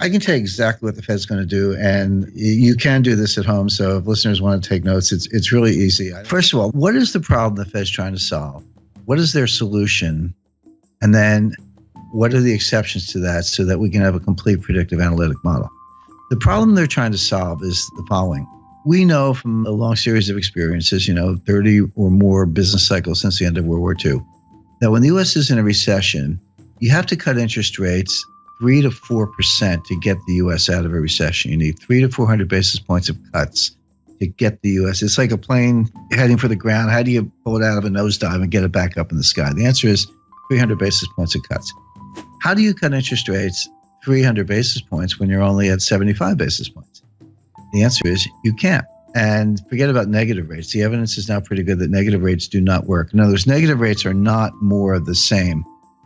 I can tell you exactly what the Fed's going to do, and you can do this at home. So if listeners want to take notes, it's really easy. First of all, what is the problem the Fed's trying to solve? What is their solution? And then what are the exceptions to that so that we can have a complete predictive analytic model? The problem they're trying to solve is the following. We know from a long series of experiences, 30 or more business cycles since the end of World War II, that when the U.S. is in a recession, you have to cut interest rates 3 to 4% to get the U.S. out of a recession. You need 300 to 400 basis points of cuts to get the U.S. It's like a plane heading for the ground. How do you pull it out of a nosedive and get it back up in the sky? The answer is 300 basis points of cuts. How do you cut interest rates 300 basis points when you're only at 75 basis points? The answer is you can't. And forget about negative rates. The evidence is now pretty good that negative rates do not work. In other words, negative rates are not more of the same.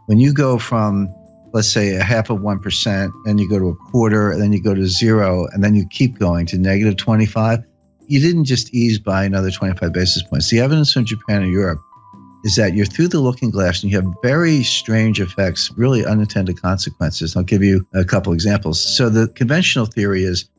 When you go from, let's say, 0.5%, and you go to 1/4, and then you go to 0, and then you keep going to negative 25, you didn't just ease by another 25 basis points. The evidence from Japan and Europe is that you're through the looking glass and you have very strange effects, really unintended consequences. I'll give you a couple examples. So the conventional theory is,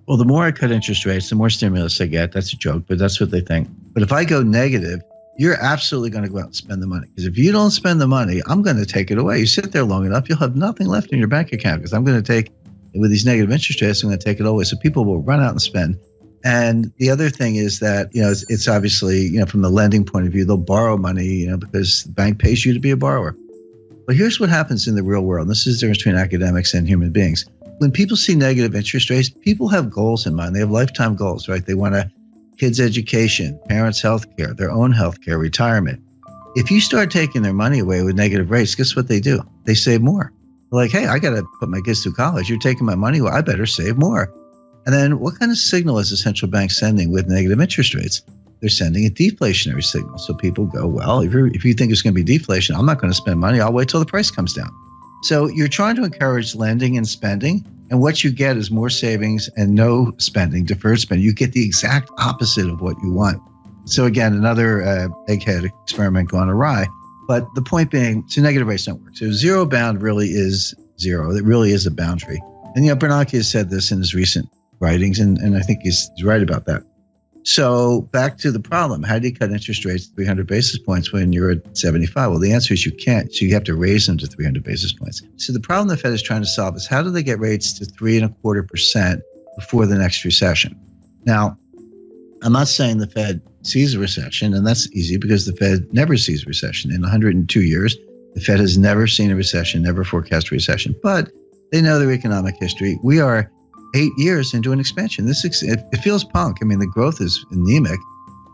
well, the more I cut interest rates, the more stimulus I get. That's a joke, but that's what they think. But if I go negative, you're absolutely going to go out and spend the money. Because if you don't spend the money, I'm going to take it away. You sit there long enough, you'll have nothing left in your bank account because I'm going to take, with these negative interest rates, I'm going to take it away. So people will run out and spend. And the other thing is that, it's obviously, from the lending point of view, they'll borrow money, because the bank pays you to be a borrower. But here's what happens in the real world. This is the difference between academics and human beings. When people see negative interest rates, people have goals in mind. They have lifetime goals, right? They want kids' education, parents' health care, their own health care, retirement. If you start taking their money away with negative rates, guess what they do? They save more. They're like, hey, I got to put my kids through college. You're taking my money. Well, I better save more. And then what kind of signal is the central bank sending with negative interest rates? They're sending a deflationary signal. So people go, well, if you think it's going to be deflation, I'm not going to spend money. I'll wait till the price comes down. So you're trying to encourage lending and spending. And what you get is more savings and no spending, deferred spending. You get the exact opposite of what you want. So again, another egghead experiment gone awry. But the point being, so negative rates don't work. So zero bound really is zero. It really is a boundary. And Bernanke has said this in his recent writings, and I think he's right about that. So back to the problem. How do you cut interest rates 300 basis points when you're at 75? Well, the answer is you can't. So you have to raise them to 300 basis points. So the problem the Fed is trying to solve is how do they get rates to 3.25% before the next recession? Now, I'm not saying the Fed sees a recession, and that's easy because the Fed never sees a recession. In 102 years, the Fed has never seen a recession, never forecast a recession, but they know their economic history. We are 8 years into an expansion. It feels punk. I mean, the growth is anemic,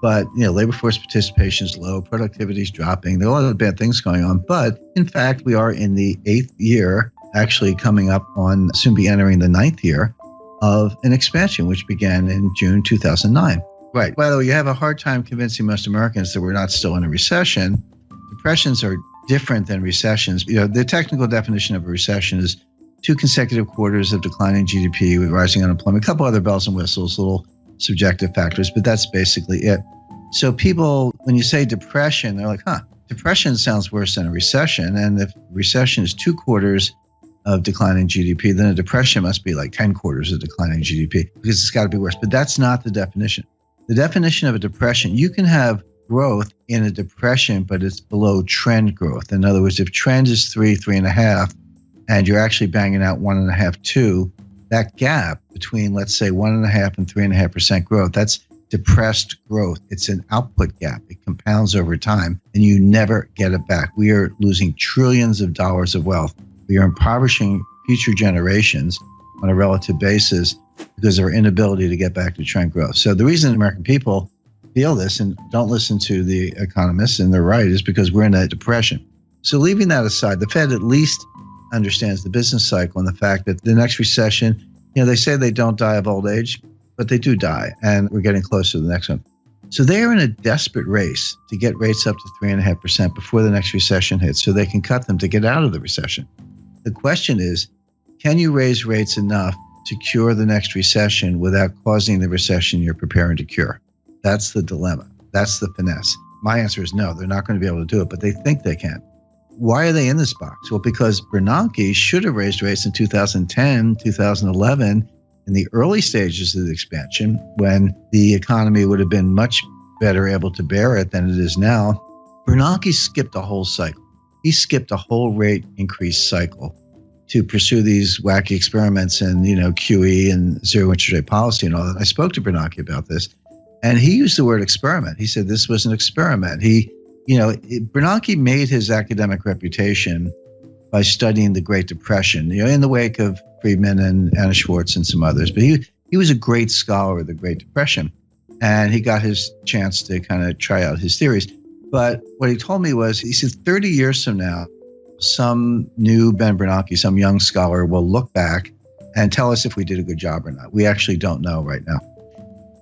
but labor force participation is low, productivity is dropping. There are a lot of bad things going on, but in fact, we are in the 8th year, actually coming up on, soon be entering the 9th year of an expansion, which began in June 2009. Right. By the way, you have a hard time convincing most Americans that we're not still in a recession. Depressions are different than recessions. The technical definition of a recession is 2 consecutive quarters of declining GDP with rising unemployment, a couple other bells and whistles, little subjective factors, but that's basically it. So people, when you say depression, they're like, depression sounds worse than a recession. And if recession is 2 quarters of declining GDP, then a depression must be like 10 quarters of declining GDP because it's got to be worse. But that's not the definition. The definition of a depression, you can have growth in a depression, but it's below trend growth. In other words, if trend is 3.5, and you're actually banging out 1.5, 2, that gap between, let's say, 1.5 and 3.5% growth, that's depressed growth. It's an output gap. It compounds over time, and you never get it back. We are losing trillions of dollars of wealth. We are impoverishing future generations on a relative basis because of our inability to get back to trend growth. So the reason American people feel this and don't listen to the economists, and they're right, is because we're in a depression. So leaving that aside, the Fed at least understands the business cycle and the fact that the next recession, they say they don't die of old age, but they do die, and we're getting close to the next one. So they are in a desperate race to get rates up to 3.5% before the next recession hits so they can cut them to get out of the recession. The question is, can you raise rates enough to cure the next recession without causing the recession you're preparing to cure? That's the dilemma. That's the finesse. My answer is no, they're not going to be able to do it, but they think they can. Why are they in this box? Well, because Bernanke should have raised rates in 2010, 2011, in the early stages of the expansion, when the economy would have been much better able to bear it than it is now. Bernanke skipped a whole cycle. He skipped a whole rate increase cycle to pursue these wacky experiments and, QE and zero interest rate policy and all that. I spoke to Bernanke about this, and he used the word experiment. He said this was an experiment. Bernanke made his academic reputation by studying the Great Depression, in the wake of Friedman and Anna Schwartz and some others. But he was a great scholar of the Great Depression, and he got his chance to kind of try out his theories. But what he told me was, he said 30 years from now, some new Ben Bernanke, some young scholar will look back and tell us if we did a good job or not. We actually don't know right now.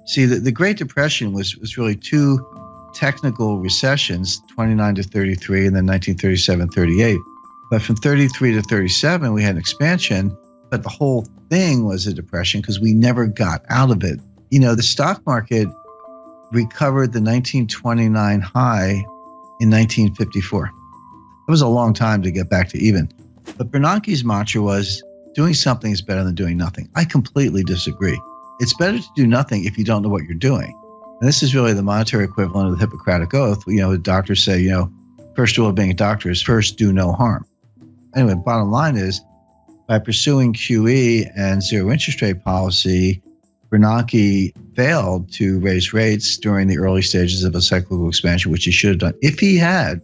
See, the Great Depression was really two technical recessions, 29 to 33 and then 1937-38. But from 33 to 37, we had an expansion, but the whole thing was a depression because we never got out of it. The stock market recovered the 1929 high in 1954. It was a long time to get back to even. But Bernanke's mantra was, doing something is better than doing nothing. I completely disagree. It's better to do nothing if you don't know what you're doing. And this is really the monetary equivalent of the Hippocratic Oath. Doctors say, first rule of being a doctor is first do no harm. Anyway, bottom line is, by pursuing QE and zero interest rate policy, Bernanke failed to raise rates during the early stages of a cyclical expansion, which he should have done. If he had,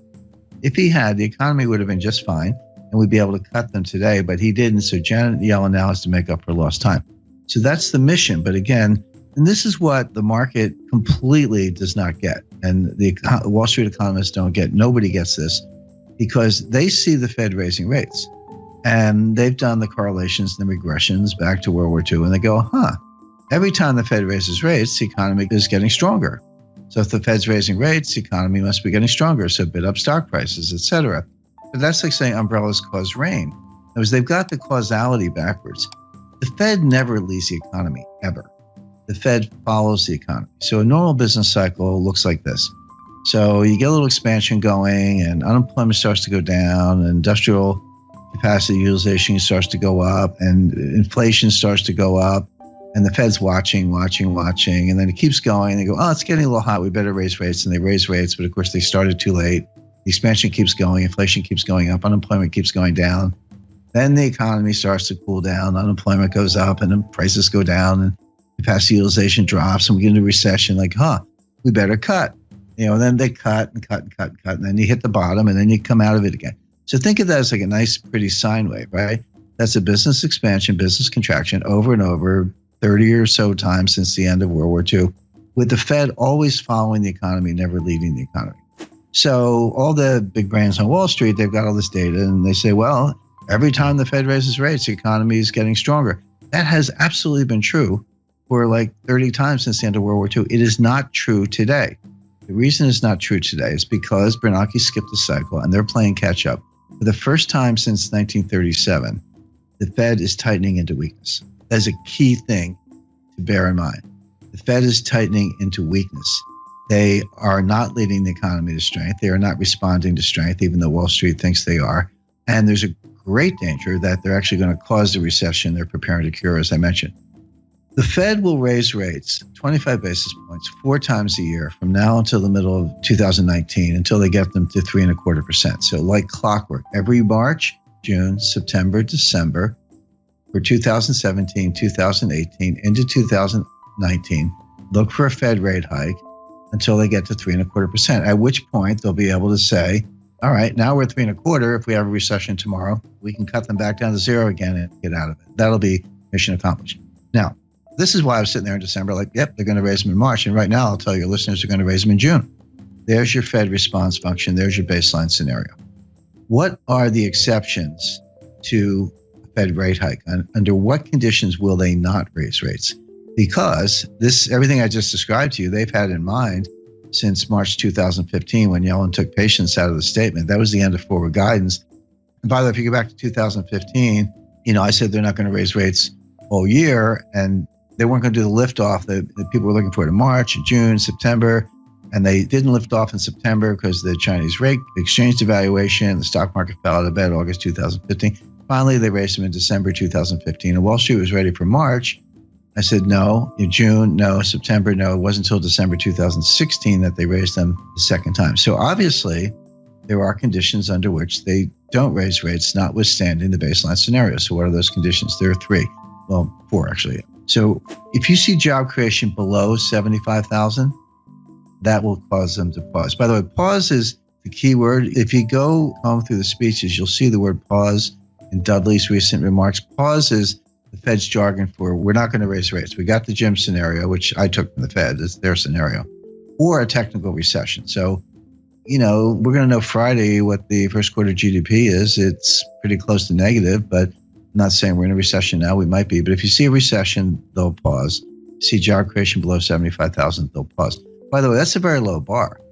the economy would have been just fine, and we'd be able to cut them today, but he didn't. So Janet Yellen now has to make up for lost time. So that's the mission. But again, and this is what the market completely does not get, and the Wall Street economists don't get. Nobody gets this, because they see the Fed raising rates, and they've done the correlations and the regressions back to World War II, and they go, every time the Fed raises rates, the economy is getting stronger. So if the Fed's raising rates, the economy must be getting stronger, so bid up stock prices, et cetera. But that's like saying umbrellas cause rain. Because they've got the causality backwards. The Fed never leads the economy, ever. The Fed follows the economy. So a normal business cycle looks like this. So you get a little expansion going, and unemployment starts to go down, and industrial capacity utilization starts to go up, and inflation starts to go up. And the Fed's watching, and then it keeps going. And they go, it's getting a little hot. We better raise rates. And they raise rates, but of course they started too late. The expansion keeps going. Inflation keeps going up. Unemployment keeps going down. Then the economy starts to cool down. Unemployment goes up, and then prices go down, and capacity utilization drops, and we get into recession. Like, we better cut. And then they cut, and then you hit the bottom, and then you come out of it again. So think of that as like a nice, pretty sine wave, right? That's a business expansion, business contraction over and over, 30 or so times since the end of World War II, with the Fed always following the economy, never leading the economy. So all the big brains on Wall Street, they've got all this data, and they say, well, every time the Fed raises rates, the economy is getting stronger. That has absolutely been true for like 30 times since the end of World War II. It is not true today. The reason it's not true today is because Bernanke skipped a cycle, and they're playing catch up. For the first time since 1937, the Fed is tightening into weakness. That is a key thing to bear in mind. The Fed is tightening into weakness. They are not leading the economy to strength. They are not responding to strength, even though Wall Street thinks they are. And there's a great danger that they're actually going to cause the recession they're preparing to cure, as I mentioned. The Fed will raise rates 25 basis points 4 times a year from now until the middle of 2019, until they get them to 3.25%. So like clockwork, every March, June, September, December, for 2017, 2018, into 2019, look for a Fed rate hike until they get to 3.25%, at which point they'll be able to say, all right, now we're at 3.25. If we have a recession tomorrow, we can cut them back down to 0 again and get out of it. That'll be mission accomplished. Now, this is why I was sitting there in December like, yep, they're going to raise them in March. And right now, I'll tell your listeners they're going to raise them in June. There's your Fed response function. There's your baseline scenario. What are the exceptions to Fed rate hike? Under what conditions will they not raise rates? Because everything I just described to you, they've had in mind since March 2015 when Yellen took patience out of the statement. That was the end of forward guidance. And by the way, if you go back to 2015, I said they're not going to raise rates all year, and they weren't going to do the liftoff that people were looking for in March, June, September. And they didn't lift off in September because of the Chinese rate exchange devaluation. The stock market fell out of bed August 2015. Finally, they raised them in December 2015. And Wall Street was ready for March. I said, no. In June, no. September, no. It wasn't until December 2016 that they raised them the second time. So obviously, there are conditions under which they don't raise rates, notwithstanding the baseline scenario. So what are those conditions? There are three. Well, four, actually. So if you see job creation below 75,000, that will cause them to pause. By the way, pause is the key word. If you go home through the speeches, you'll see the word pause in Dudley's recent remarks. Pause is the Fed's jargon for we're not going to raise rates. We got the Jim scenario, which I took from the Fed, it's their scenario, or a technical recession. So, we're going to know Friday what the first quarter GDP is. It's pretty close to negative, but I'm not saying we're in a recession now. We might be. But if you see a recession, they'll pause. You see job creation below 75,000, they'll pause. By the way, that's a very low bar.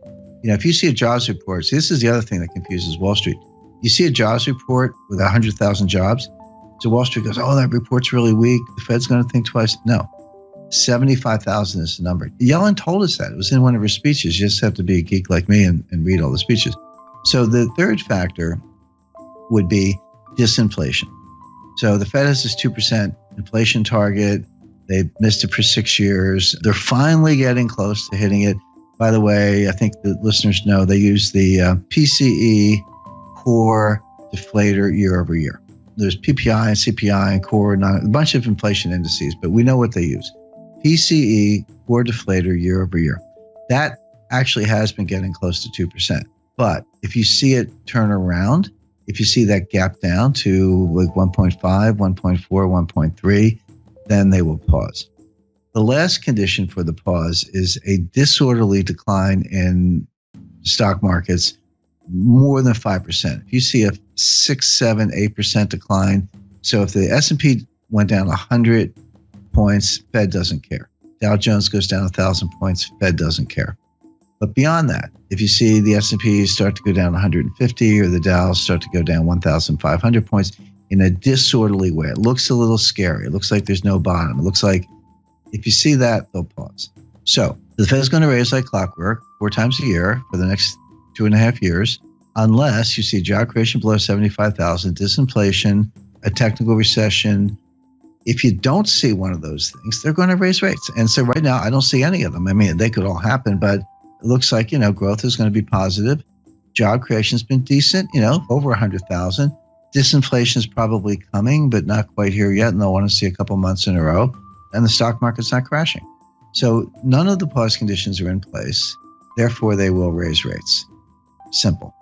If you see a jobs report, see, this is the other thing that confuses Wall Street. You see a jobs report with 100,000 jobs. So Wall Street goes, oh, that report's really weak. The Fed's going to think twice. No, 75,000 is the number. Yellen told us that. It was in one of her speeches. You just have to be a geek like me and read all the speeches. So the third factor would be disinflation. So the Fed has this 2% inflation target. They've missed it for 6 years. They're finally getting close to hitting it. By the way, I think the listeners know they use the PCE core deflator year over year. There's PPI and CPI and core, a bunch of inflation indices, but we know what they use. PCE core deflator year over year. That actually has been getting close to 2%. But if you see it turn around, if you see that gap down to like 1.5, 1.4, 1.3, then they will pause. The last condition for the pause is a disorderly decline in stock markets more than 5%. If you see a 6, 7, 8% decline, so if the S&P went down 100 points, Fed doesn't care. Dow Jones goes down 1,000 points, Fed doesn't care. But beyond that, if you see the S&P start to go down 150 or the Dow start to go down 1,500 points in a disorderly way, it looks a little scary. It looks like there's no bottom. It looks like if you see that, they'll pause. So the Fed is going to raise like clockwork 4 times a year for the next 2.5 years, unless you see job creation below 75,000, disinflation, a technical recession. If you don't see one of those things, they're going to raise rates. And so right now, I don't see any of them. I mean, they could all happen, but it looks like, growth is going to be positive. Job creation's been decent, over 100,000. Disinflation is probably coming, but not quite here yet. And they'll want to see a couple months in a row. And the stock market's not crashing. So none of the pause conditions are in place. Therefore, they will raise rates. Simple.